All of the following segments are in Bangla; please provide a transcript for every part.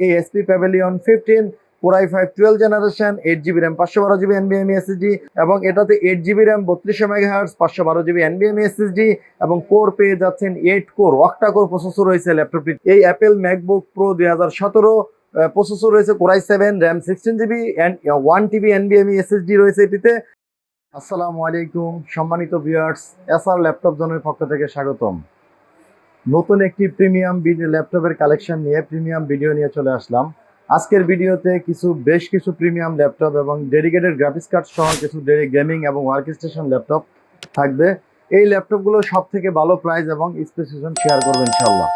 এই HP pavilion 15 core i 5 12 generation 8 GB RAM 512 GB এনবিএমই এসএসডি এবং এটাতে 8 জিবি র্যাম 3200 মেগাহার্টজ 512 জিবি এনবিএমই এসএসডি এবং কোর পেয়ে যাচ্ছেন 8 কোর অক্টা কোর প্রসেসর রয়েছে ল্যাপটপটি। এই অ্যাপেল ম্যাকবুক প্রো 2017 প্রসেসর রয়েছে core i 7 RAM 16 GB and 1 TB এনবিএমই এসএসডি রয়েছে এটিতে। আসসালামু আলাইকুম সম্মানিত ভিউয়ার্স, এসআর ল্যাপটপ জোনের পক্ষ থেকে স্বাগতম। নতুন একটি প্রিমিয়াম ভিডিও ল্যাপটপের কালেকশন নিয়ে প্রিমিয়াম ভিডিও নিয়ে চলে আসলাম। আজকের ভিডিওতে বেশ কিছু প্রিমিয়াম ল্যাপটপ এবং ডেডিকেটেড গ্রাফিক্স কার্ড সহ কিছু গেমিং এবং ওয়ার্কস্টেশন ল্যাপটপ থাকবে। এই ল্যাপটপগুলো সব থেকে ভালো প্রাইস এবং স্পেসিফিকেশন শেয়ার করবো ইনশাল্লাহ।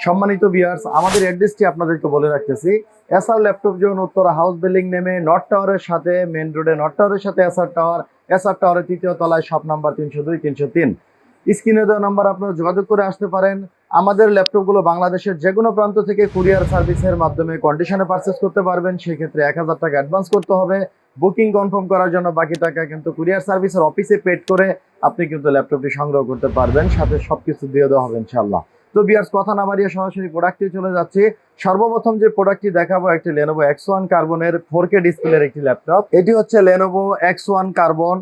সম্মানিত ভিউয়ার্স, আমাদের অ্যাড্রেসটি আপনাদেরকে বলে রাখতেছি। SR laptop zone Uttara house building নেমে নর্থ টাওয়ারের সাথে মেন রোডে নর্থ টাওয়ারের সাথে এসআর টাওয়ারের 3য় তলায় শপ নাম্বার 302 303। স্ক্রিনে দেওয়া নাম্বার আপনারা যোগাযোগ করে আসতে পারেন। আমাদের ল্যাপটপগুলো বাংলাদেশের যে কোনো প্রান্ত থেকে কুরিয়ার সার্ভিসের মাধ্যমে কন্ডিশনে পারচেস করতে পারবেন। সেক্ষেত্রে 1000 টাকা অ্যাডভান্স করতে হবে। বুকিং কনফার্ম করার জন্য বাকি টাকা কিন্তু কুরিয়ার সার্ভিসের অফিসে পেড করে আপনি কিন্তু ল্যাপটপটি সংগ্রহ করতে পারবেন, সাথে সবকিছু দিয়ে দেওয়া হবে ইনশাল্লাহ। তো ভিউয়ার্স, কথা না বাড়িয়ে সরাসরি প্রোডাক্টে চলে যাচ্ছি। সর্বপ্রথম যে প্রোডাক্টটি দেখাবো একটি Lenovo X1 কার্বনের 4K ডিসপ্লের একটি ল্যাপটপ। এটি হচ্ছে Lenovo X1 carbon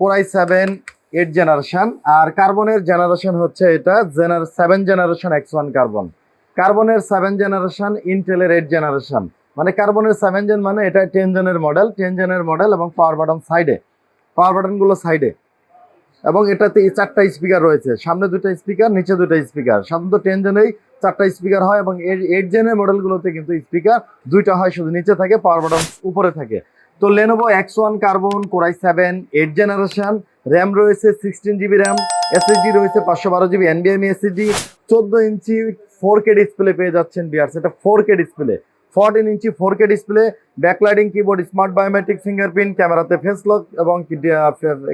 core i 7 8 generation, আর কার্বনের জেনারেশন হচ্ছে এটা 7 জেনারেশন X1 কার্বন। কার্বনের 7 জেনারেশন, ইন্টেলের 8 জেনারেশন, মানে কার্বনের 7 জেন মানে এটা 10 জেনের মডেল এবং পাওয়ার বাটনগুলো সাইডে এবং এটাতে 4টা স্পিকার রয়েছে, সামনে 2টা স্পিকার, নিচে 2টা স্পিকার। সাধারণত 10 জেনেই 4টা স্পিকার হয় এবং 8 জেনের মডেলগুলোতে কিন্তু স্পিকার 2টা হয়, শুধু নিচে থাকে, পাওয়ার বাটন উপরে থাকে। তো Lenovo X1 carbon core i 7 8 generation, RAM রয়েছে 16 জিবি র্যাম, এসএসডি রয়েছে 512 জিবি এনবিএমই এসএসডি, 14 ইঞ্চি 4K ডিসপ্লে পেয়ে যাচ্ছেন ভিউয়ার্স। এটা 4K display, 14 inch 4K display, backlighting keyboard, smart biometric fingerprint, ক্যামেরাতে ফেস লক এবং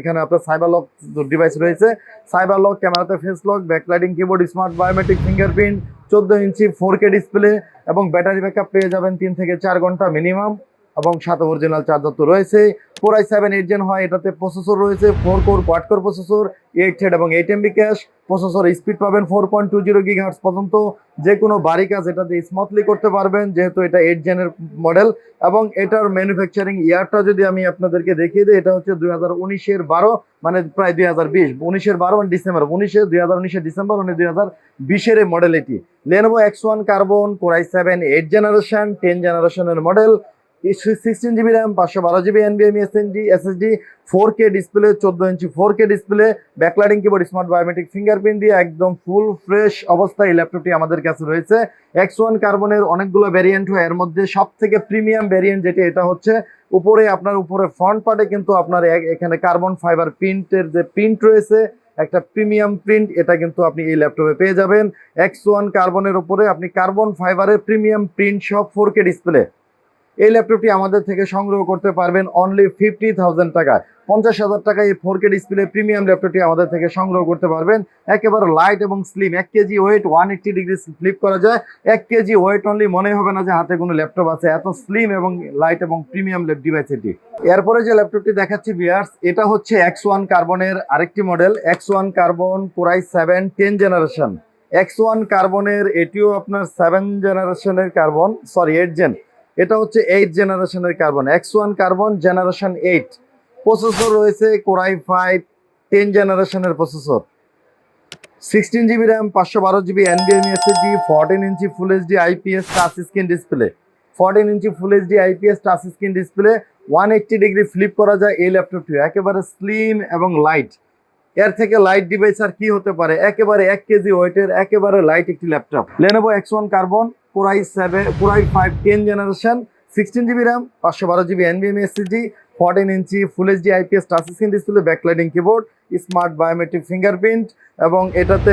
এখানে আপনার সাইবার লক ডিভাইস রয়েছে। সাইবার লক, ক্যামেরাতে face lock, backlighting keyboard, smart biometric fingerprint, 14 inch 4K display এবং ব্যাটারি ব্যাকআপ পেয়ে যাবেন 3 থেকে 4 ঘন্টা মিনিমাম এবং সাথে অরিজিনাল চার্জার তো রয়েছে। কোরাই 7 8 জেন হয়, এটাতে প্রসেসর রয়েছে 4 core quad core processor, 8 thread এবং 8 MB ক্যাশ। প্রসেসর স্পিড পাবেন 4.20 GHz পর্যন্ত। যে কোনো বাড়ি কাজ এটাতে স্মুথলি করতে পারবেন, যেহেতু এটা 8 জেনের মডেল। এবং এটার ম্যানুফ্যাকচারিং ইয়ারটা যদি আমি আপনাদেরকে দেখিয়ে দিই, এটা হচ্ছে 2019-এর 12, মানে প্রায় 2020, 19-এর 12 ডিসেম্বর, 2019-এর ডিসেম্বর, 2020-এর মডেল এটি। Lenovo X1 carbon core i 7 8 generation 10 জেনারেশনের মডেল, 16 জিবি র্যাম, 512 জিবি এনবিএমই SSD, 4K display, 14 inch 4K display, backlighting keyboard, smart biometric fingerprint দিয়ে একদম ফুল ফ্রেশ অবস্থায় এই ল্যাপটপটি আমাদের কাছে রয়েছে। X1 কার্বনের অনেকগুলো ভ্যারিয়েন্ট হয়, এর মধ্যে সব থেকে প্রিমিয়াম ভ্যারিয়েন্ট যেটি, এটা হচ্ছে উপরে ফ্রন্ট পার্টে কিন্তু আপনার এখানে কার্বন ফাইবার প্রিন্টের যে প্রিন্ট রয়েছে, একটা প্রিমিয়াম প্রিন্ট, এটা কিন্তু আপনি এই ল্যাপটপে পেয়ে যাবেন। X1 কার্বনের উপরে আপনি কার্বন ফাইবারের প্রিমিয়াম প্রিন্ট সব 4K ডিসপ্লে। এই ল্যাপটপটি আমাদের থেকে সংগ্রহ করতে পারবেন অনলি 50,000 টাকায়। 50,000 টাকায় এই 4K ডিসপ্লে প্রিমিয়াম ল্যাপটপটি আমাদের থেকে সংগ্রহ করতে পারবেন। একেবারে লাইট এবং slim, 1 kg weight, 180 degree flip করা যায়। 1 কেজি ওয়েট অনলি, মনে হবে না যে হাতে কোনো ল্যাপটপ আছে, এত স্লিম এবং লাইট এবং প্রিমিয়াম ডিভাইস এটি। এরপরে যে ল্যাপটপটি দেখাচ্ছি ভিউয়ার্স, এটা হচ্ছে X1 কার্বনের আরেকটি model, X1 carbon core i 7 10 generation. X1 কার্বনের এটিও আপনার 7 জেনারেশনের কার্বন, সরি 8 জেন। এটা হচ্ছে 8 জেনারেশনের carbon, X1 carbon generation 8। Processor রয়েছে কোরাই 5 10 জেনারেশনের প্রসেসর, 16 জিবি র্যাম, 512 জিবি এনবিএমই SSD, 14 inch full HD IPS touch screen display, 14 inch full HD IPS touch screen display, 180 degree flip করা যায়। এই ল্যাপটপটি একেবারে স্লিম এবং লাইট, এর থেকে লাইট ডিভাইস আর কি হতে পারে। একেবারে 1 কেজি ওয়েটের একেবারে লাইট একটি laptop. Lenovo X1 carbon core i 5 10 generation, 16 GB RAM, 512 GB এনবিএমই SSD, 14 inch full HD IPS touch screen display, backlighting keyboard, smart biometric fingerprint এবং এটাতে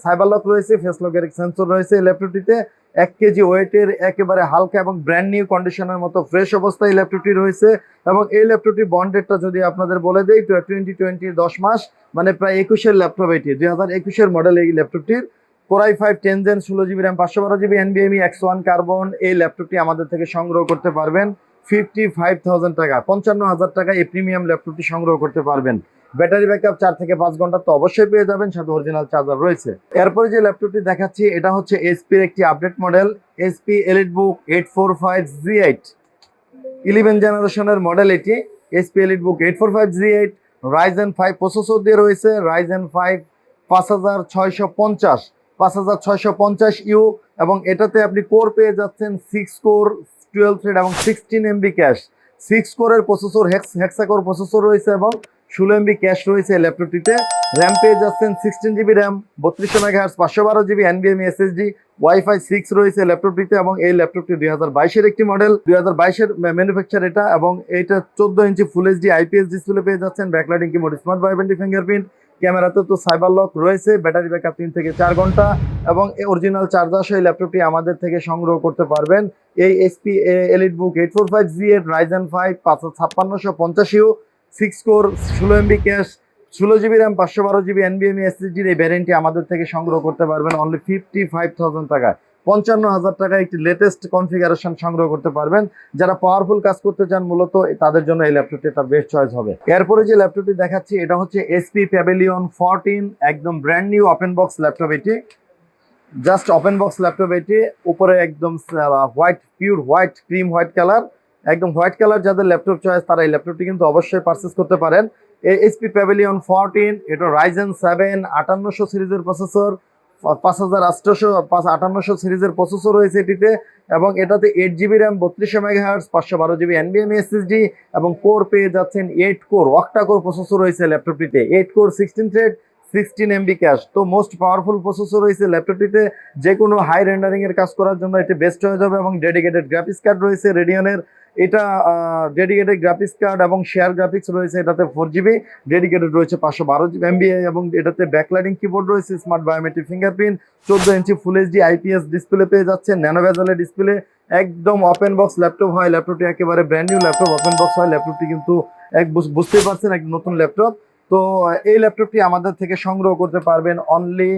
সাইবার লক রয়েছে, ফেস লকের সেন্সর রয়েছে। এই ল্যাপটপটিতে 1 কেজি ওয়েটের একেবারে হালকা এবং ব্র্যান্ড নিউ কন্ডিশনের মতো ফ্রেশ অবস্থায় এই ল্যাপটপটি রয়েছে। এবং এই ল্যাপটপটি বন্ডেডটা যদি আপনাদের বলে দেই, 2020 10 মাস, মানে প্রায় 21-এর ল্যাপটপ এটি, 2021-এর মডেল এই ল্যাপটপটির। Core i 5 10 gen, 16 GB RAM, 512 GB এনবিএমই X1 কার্বন। এই ল্যাপটপটি আমাদের থেকে সংগ্রহ করতে পারবেন 55,000 টাকা, 55,000 টাকা এই প্রিমিয়াম ল্যাপটপটি সংগ্রহ করতে পারবেন। ব্যাটারি ব্যাকআপ 4 থেকে 5 ঘন্টা তো অবশ্যই পেয়ে যাবেন, সাথে অরিজিনাল চার্জার রয়েছে। এরপরে যে ল্যাপটপটি দেখাচ্ছি এটা হচ্ছে এইচপির একটি update model, HP EliteBook 845Z8, 11 জেনারেশনের মডেল এটি। HP EliteBook 845Z8 Ryzen 5 processor দিয়ে রয়েছে, Ryzen 5 5650U, এবং এটাতে আপনি কোর পেয়ে যাচ্ছেন 6 কোর 12 থ্রেড এবং 16 এমবি ক্যাশ। 6 কোরের প্রসেসর, হেক্সাকোর প্রসেসর রয়েছে এবং 16 এমবি ক্যাশ রয়েছে ল্যাপটপটিতে। র্যাম পেয়ে যাচ্ছেন 16 GB RAM, 3200 megahertz, 512 GB NVMe SSD, wifi 6 রয়েছে ল্যাপটপটিতে। এবং এই ল্যাপটপটি 2022-এর একটি মডেল, 2022-এর ম্যানুফ্যাকচার এটা, এবং এটা 14 inch full HD IPS display পেয়ে যাচ্ছেন, backlighting keyboard, smart biometric fingerprint, ক্যামেরাতে তো সাইবার লক রয়েছে, ব্যাটারি ব্যাকআপ 3 থেকে 4 ঘন্টা, এবং অরিজিনাল চার্জার সহ এই ল্যাপটপটি আমাদের থেকে সংগ্রহ করতে পারবেন। এই HP EliteBook 845Z8 Ryzen 5 5650U, 6 core, 16 MB cash, 16 GB RAM, 512 GB NVMe SSD এই ভ্যারিয়েন্টটি আমাদের থেকে সংগ্রহ করতে পারবেন অনলি 55,000 টাকায়। 55,000 টাকায় একটি লেটেস্ট কনফিগারেশন সংগ্রহ করতে পারবেন। যারা পাওয়ারফুল কাজ করতে চান মূলত তাদের জন্য এই ল্যাপটপটি তার বেস্ট চয়েস হবে। এরপরে যে ল্যাপটপটি দেখাচ্ছি এটা হচ্ছে HP Pavilion 14, একদম brand new open box laptop এটি, জাস্ট ওপেন বক্স ল্যাপটপ এটি। উপরে একদম white, pure white, cream white colour, একদম হোয়াইট কালার যাদের ল্যাপটপ চয়েস তারা এই ল্যাপটপটি কিন্তু অবশ্যই পারচেস করতে পারেন। এই HP Pavilion 14 এটা Ryzen 7 5800 সিরিজের প্রসেসর, 5800 সিরিজের প্রসেসর রয়েছে এটিতে, এবং এটাতে 8 GB RAM, 3200 megahertz, 512 GB NVMe SSD, এবং কোর পেয়ে যাচ্ছেন 8 কোর অক্টা কোর প্রসেসর রয়েছে ল্যাপটপটিতে, 8 কোর 16 থ্রেড, 16 এমবি ক্যাশ। তো মোস্ট পাওয়ারফুল প্রসেসর রয়েছে ল্যাপটপটিতে, যে কোনো হাই রেন্ডারিং এর কাজ করার জন্য এটি বেস্ট হয়ে যাবে। এবং ডেডিকেটেড গ্রাফিক্স কার্ড রয়েছে রেডিয়নের, এটা ডেডিকেটেড গ্রাফিক্স কার্ড এবং শেয়ার গ্রাফিক্স রয়েছে, এটাতে 4 জিবি, ডেডিকেটেড রয়েছে 512 জিবি MB, এবং এটাতে ব্যাকলাইটিং কিবোর্ড রয়েছে, smart biometric fingerprint, 14 inch full HD IPS display পেয়ে যাচ্ছে, ন্যানো বেজেলের ডিসপ্লে, একদম ওপেন বক্স ল্যাপটপ হয় ল্যাপটপটি, একেবারে brand new laptop, open box হয় ল্যাপটপটি, কিন্তু বুঝতেই পারছেন এক নতুন ল্যাপটপ। তো এই ল্যাপটপটি আমাদের থেকে সংগ্রহ করতে পারবেন অনলি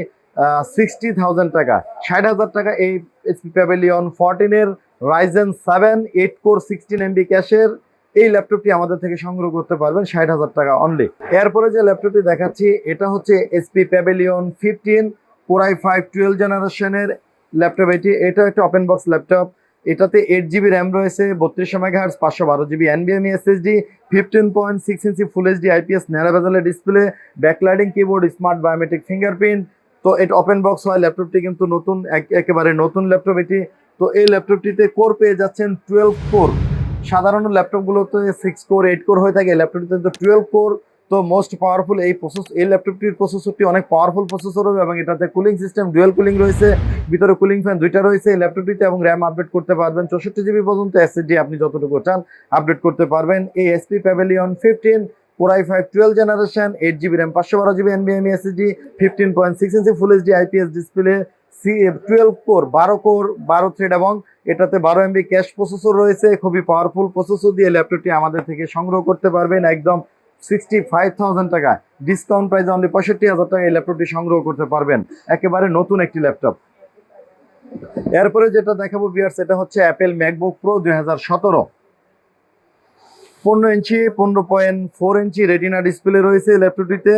60,000 টাকা, 60,000 টাকা। এই HP Pavilion 14 এর Ryzen 7 8 কোর 16 এমবি ক্যাশের এই ল্যাপটপটি আমাদের থেকে সংগ্রহ করতে পারবেন 60,000 টাকা অনলি। এরপরে যে ল্যাপটপটি দেখাচ্ছি এটা হচ্ছে HP Pavilion 15 Core i5 12 জেনারেশনের ল্যাপটপ এটি। এটা একটা ওপেন বক্স ল্যাপটপ, এটাতে 8 জিবি র্যাম রয়েছে, 3200 megahertz, 512 GB NVMe SSD, 15.6 inch full HD IPS nano বেজেলের display, backlighting keyboard, smart biometric fingerprint. তো এটা ওপেন বক্স হয় ল্যাপটপটি, কিন্তু নতুন, একেবারে নতুন ল্যাপটপ এটি। তো এই ল্যাপটপটিতে কোর পেয়ে যাচ্ছেন 12 কোর। সাধারণ ল্যাপটপগুলোতে 6 কোর 8 কোর হয়ে থাকে, ল্যাপটপটিতে তো 12 কোর। তো মোস্ট পাওয়ারফুল এই ল্যাপটপটির প্রসেসরটি অনেক পাওয়ারফুল প্রসেসর হবে, এবং এটাতে কুলিং সিস্টেম ডুয়াল কুলিং রয়েছে, ভিতরে কুলিং ফ্যান 2টা রয়েছে এই ল্যাপটপটিতে, এবং র্যাম আপডেট করতে পারবেন 64 জিবি পর্যন্ত, SSD আপনি যতটুকু চান আপডেট করতে পারবেন। এই HP Pavilion 15 Core i5 12 generation, 8 GB RAM, 512 GB NVMe SSD, 15.6 inch full HD IPS display, 12 core 12 thread, এবং এটাতে 12 এমবি ক্যাশ প্রসেসর রয়েছে। খুবই পাওয়ারফুল প্রসেসর দিয়ে ল্যাপটপটি আমাদের থেকে সংগ্রহ করতে পারবেন একদম 65,000 টাকা, ডিসকাউন্ট প্রাইসে অনলি 65,000 টাকা এই ল্যাপটপটি সংগ্রহ করতে পারবেন, একেবারে নতুন একটি ল্যাপটপ। এরপরে যেটা দেখাবো ভিউয়ার্স, এটা হচ্ছে অ্যাপেল ম্যাকবুক প্রো 2017, 15 ইঞ্চি 15.4 ইঞ্চি রেটিনা ডিসপ্লে রয়েছে ল্যাপটপটিতে,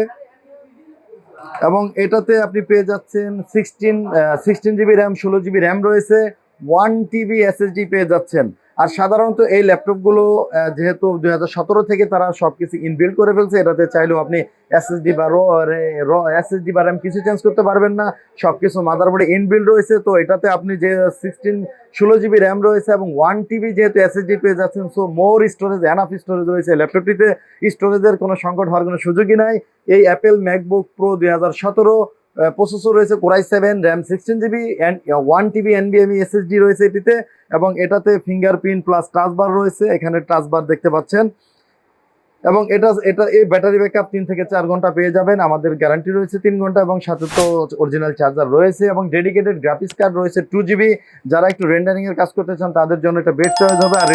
এবং এটাতে আপনি পেয়ে যাচ্ছেন 16 জিবি র্যাম, 16 জিবি র্যাম রয়েছে, 1 টিবি SSD পেয়ে যাচ্ছেন। আর সাধারণত এই ল্যাপটপগুলো যেহেতু 2017 থেকে তারা সবকিছু ইনবিল্ড করে ফেলছে, এটাতে চাইলেও আপনি এসএসডি বা এসএসডি বা র্যাম কিছু চেঞ্জ করতে পারবেন না, সবকিছু মাদারবোর্ডে ইনবিল্ড রয়েছে। তো এটাতে আপনি যে 16 জিবি র্যাম রয়েছে এবং 1 টিবি যেহেতু SSD পেয়ে যাচ্ছেন, সো মোর স্টোরেজ, এনাফ স্টোরেজ রয়েছে ল্যাপটপটিতে, স্টোরেজের কোনো সংকট হওয়ার কোনো সুযোগই নাই। এই অ্যাপেল ম্যাকবুক প্রো 2017 প্রসেসর রয়েছে Core i7, RAM 16 GB, 1 TB NVMe SSD রয়েছে এটিতে, এবং এটাতে ফিঙ্গারপ্রিন্ট প্লাস টাচ বার রয়েছে, এখানে টাচ বার দেখতে পাচ্ছেন। এবং এটা এই ব্যাটারি ব্যাকআপ 3 থেকে 4 ঘন্টা পেয়ে যাবেন, আমাদের গ্যারান্টি রয়েছে 3 ঘন্টা, এবং সাথে তো অরিজিনাল চার্জার রয়েছে, এবং ডেডিকেটেড গ্রাফিক্স কার্ড রয়েছে 2 জিবি। যারা একটু রেন্ডারিং এর কাজ করতে চান তাদের জন্য এটা বেস্ট চয়েস হবে। আর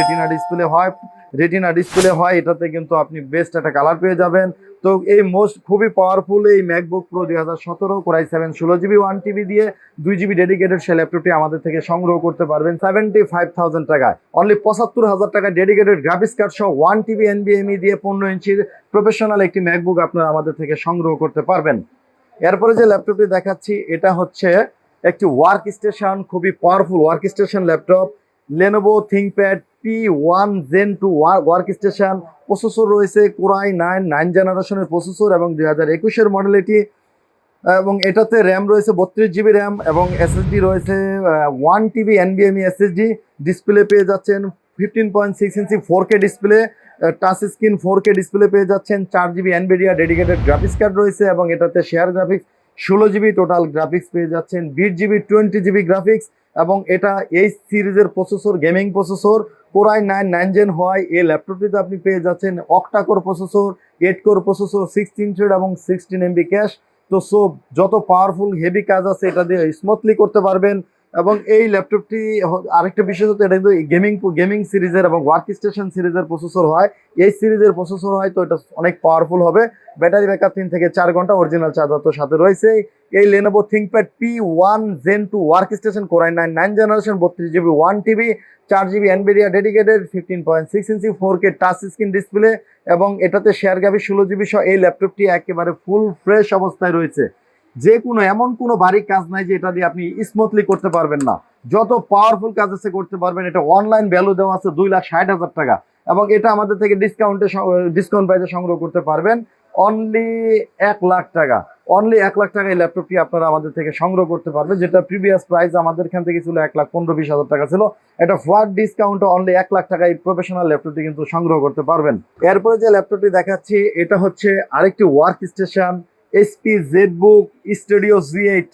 রেটিনা ডিসপ্লে হয় এটাতে, কিন্তু আপনি বেস্ট একটা কালার পেয়ে যাবেন। তো তো এই খুবই পাওয়ারফুল এই MacBook Pro 2017 core i 7 16GB 1TB দিয়ে 2GB ডেডিকেটেড সেই ল্যাপটপটি আমাদের থেকে সংগ্রহ করতে পারবেন 75,000 টাকায়। অনলি 75,000 টাকা ডেডিকেটেড গ্রাফিক্স কার্ড সহ 1TB NVMe দিয়ে 15 ইঞ্চির প্রফেশনাল একটি ম্যাকবুক আপনারা আমাদের থেকে সংগ্রহ করতে পারবেন। এরপরে যে ল্যাপটপটি দেখাচ্ছি এটা হচ্ছে একটি ওয়ার্ক স্টেশন, খুবই powerful work station laptop, Lenovo ThinkPad P1 Gen 2 work station. Processor রয়েছে কোরাই 9 জেনারেশনের প্রসেসর এবং 2021-এর মডেল এটি, এবং এটাতে র্যাম রয়েছে 32GB র্যাম এবং এসএসডি রয়েছে 1TB NVMe এসএসডি। ডিসপ্লে পেয়ে যাচ্ছেন 15.6 ইঞ্চি 4K display, touch screen 4K display পেয়ে যাচ্ছেন। 4GB NVIDIA dedicated graphics card রয়েছে এবং এটাতে share graphics 16GB total graphics পেয়ে যাচ্ছেন, 20GB 20GB গ্রাফিক্স। এবং এটা এই সিরিজের processor gaming processor Core i 9 gen হওয়ায় এই ল্যাপটপটিতে আপনি পেয়ে যাচ্ছেন octa core processor, 8 core processor, 16 thread এবং 16 MB ক্যাশ। তো যত পাওয়ারফুল হেভি কাজ আছে এটা দিয়ে স্মুথলি করতে পারবেন। এবং এই ল্যাপটপটি আরেকটা বিশেষ হচ্ছে এটা কিন্তু গেমিং সিরিজের এবং ওয়ার্ক স্টেশন সিরিজের প্রসেসর হয়, এই সিরিজের প্রসেসর হয়, তো এটা অনেক পাওয়ারফুল হবে। ব্যাটারি ব্যাকআপ 3 থেকে 4 ঘন্টা, অরিজিনাল চার্জার তো সাথে রয়েছে। এই Lenovo ThinkPad P1 Gen 2 work station core i 9 generation 32GB 1TB 4GB NVIDIA dedicated 15.6 ইঞ্চি 4K টাচ স্ক্রিন ডিসপ্লে এবং এটাতে শেয়ার গ্রাফিক্স 16GB সহ এই ল্যাপটপটি একেবারে ফুল ফ্রেশ অবস্থায় রয়েছে। যে কোনো এমন কোনো ভারী কাজ নাই যে এটা দিয়ে আপনি স্মুথলি করতে পারবেন না, যত পাওয়ারফুল কাজ আছে করতে পারবেন। এটা অনলাইন ভ্যালু দেওয়া আছে 2,60,000 টাকা এবং এটা আমাদের থেকে ডিসকাউন্ট প্রাইসে সংগ্রহ করতে পারবেন অনলি 1 লাখ টাকা। অনলি 1 লাখ টাকা এই ল্যাপটপটি আপনারা আমাদের থেকে সংগ্রহ করতে পারবেন, যেটা প্রিভিয়াস প্রাইস আমাদের এখান থেকে ছিল 1,15,20,000 টাকা ছিল। এটা ফ্ল্যাট ডিসকাউন্ট অনলি 1 লাখ টাকা এই প্রফেশনাল ল্যাপটপটি কিন্তু সংগ্রহ করতে পারবেন। এরপরে যে ল্যাপটপটি দেখাচ্ছি এটা হচ্ছে আরেকটি work station HP ZBook Studio Z8,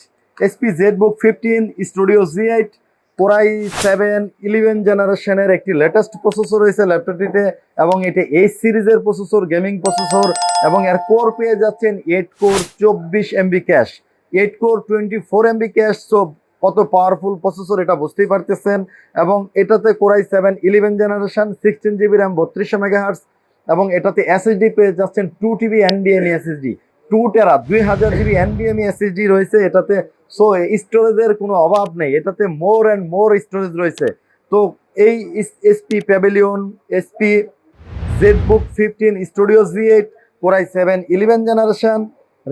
HP ZBook 15 Studio Z8 core i 7 11 জেনারেশনের একটি লেটেস্ট প্রসেসর রয়েছে ল্যাপটপটিতে এবং এটা এই সিরিজের প্রসেসর, গেমিং প্রসেসর এবং এর কোর পেয়ে যাচ্ছেন 8 core 24 MB cash, 8 core 24 MB cash. So কত পাওয়ারফুল প্রসেসর এটা বুঝতেই পারতেছেন। এবং এটাতে core i 7 11 generation 16GB RAM 3200 megahertz এবং এটাতে এসএসডি পেয়ে যাচ্ছেন 2TB NVMe এসএসডি, 2 টেরা 2000GB NVMe এসএসডি রয়েছে এটাতে। সো স্টোরেজের কোনো অভাব নেই, এটাতে মোর অ্যান্ড মোর স্টোরেজ রয়েছে। তো এই HP pavilion HP ZBook 15 Studio Z8 core i 7 11 generation,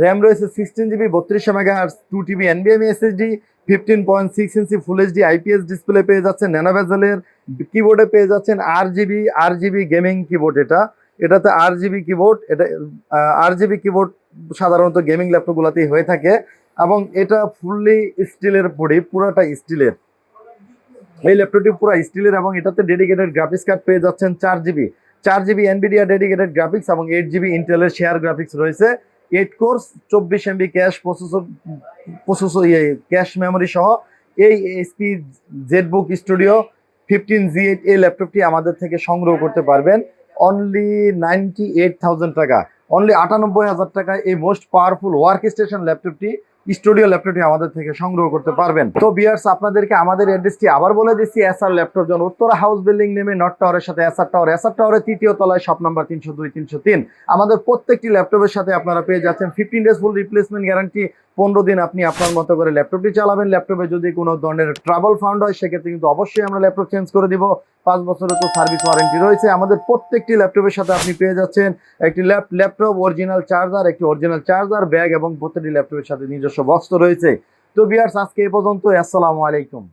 RAM রয়েছে 16GB 3200 megahertz, 2TB NVMe SSD, 15.6 inch full HD IPS display পেয়ে যাচ্ছেন, ন্যানো বেজেলের কিবোর্ডে পেয়ে যাচ্ছেন RGB গেমিং কিবোর্ড। এটাতে RGB কিবোর্ড, এটা RGB কিবোর্ড সাধারণত গেমিং ল্যাপটপগুলোতেই হয়ে থাকে এবং এটা ফুললি স্টিলের বডি, পুরোটা স্টিলের। এই ল্যাপটপটি পুরো স্টিলের এবং এটাতে ডেডিকেটেড গ্রাফিক্স কার্ড পেয়ে যাচ্ছেন 4GB NVIDIA ডেডিকেটেড গ্রাফিক্স এবং 8GB ইন্টেলের শেয়ার গ্রাফিক্স রয়েছে, 8 core 24 MB cash processor cache memory সহ এই HP ZBook Studio 15 Z8 এই ল্যাপটপটি আমাদের থেকে সংগ্রহ করতে পারবেন অনলি 98,000 টাকা। অনলি 98,000 টাকায় এই মোস্ট পাওয়ারফুল ওয়ার্ক স্টেশন ল্যাপটপটি ল্যাপটপটি আমাদের থেকে সংগ্রহ করতে পারবেন। তো ভিউয়ার্স আপনাদেরকে আমাদের অ্যাড্রেসটি আবার বলে দিচ্ছি, Srlaptopzone উত্তরা হাউস বিল্ডিং নেমে নর্থ টাওয়ারের সাথে এসআর টাওয়ারের 3য় তলায় শপ নাম্বার 302 303। আমাদের প্রত্যেকটি ল্যাপটপের সাথে আপনারা পেয়ে যাচ্ছেন 15 ডেজ ফুল রিপ্লেসমেন্ট গ্যারান্টি, 15 দিন আপনি আপনার মতো করে ল্যাপটপটি চালাবেন। ল্যাপটপে যদি কোনো ধরনের ট্রাবল ফাউন্ড হয় সেক্ষেত্রে কিন্তু অবশ্যই আমরা ল্যাপটপ চেঞ্জ করে দিব, 5 বছরের তো সার্ভিস ওয়ারেন্টি রয়েছে। আমাদের প্রত্যেকটি ল্যাপটপের সাথে আপনি পেয়ে যাচ্ছেন একটি ল্যাপটপ অরিজিনাল চার্জার, ব্যাগ এবং প্রত্যেকটি ল্যাপটপের সাথে নিজস্ব বক্স রয়েছে। তো ভিউয়ার্স আজকে এই পর্যন্ত, আসসালামু আলাইকুম।